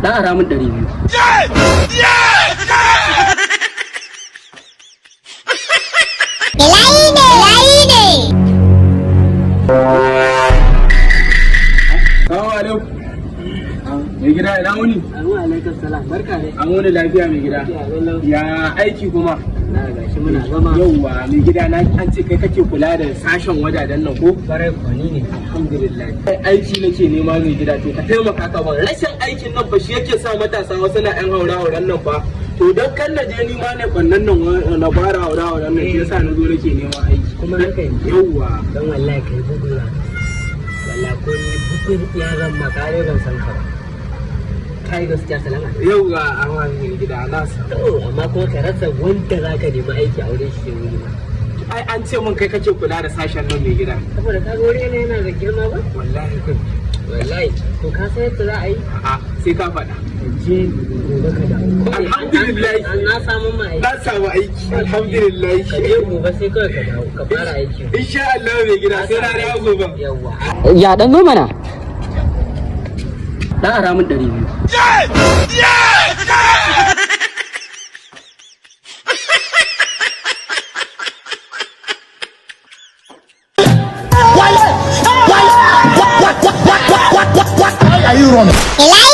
Dan ara min 200. Salamu alaikum. Mai gida ina wuni? Alaikum salam. Barka ne. An wuni lafiya mai gida. Ya aiki kuma? Na gashi muna zama. Yauwa mai gida na an ce kai kake kula da sashen wajajen nan ko? Barai kwani ne. Alhamdulillah. Aiki nake nema mai gida to ka taimaka ka ban. Rashin aikin nan fa shi yake sa matasa wasu na yan haura-hauran nan fa. To dan kan na je ni ma ne bannan nan na fara haura-hauran nan shi yasa na zo nake neman aiki. Kuma haka ne. Yauwa. Dan wallahi kai bugu wallahi ko ni bugun ya zan makare ban san ka ba. Kai gaskiya salama. Yauwa an wani gida na sa. To amma kuma ka rasa wanda zaka nemi aiki a wurin shi wuri ba. Ai an ce mun kai kake kula da sashen nan mai gida. Saboda ka ga wuri ne yana da girma ba? Wallahi kun. Wallahi to ka san yadda za a yi? A'a sai ka faɗa. Je gobe ka dawo. Alhamdulillah. Na samu ma aiki. Na samu aiki. Alhamdulillah. Ka je gobe sai kawai ka dawo ka fara aiki. Insha Allah mai gida sai na dawo gobe. Yawwa. Ya dan zo mana. Dan ara min 200. Are you running?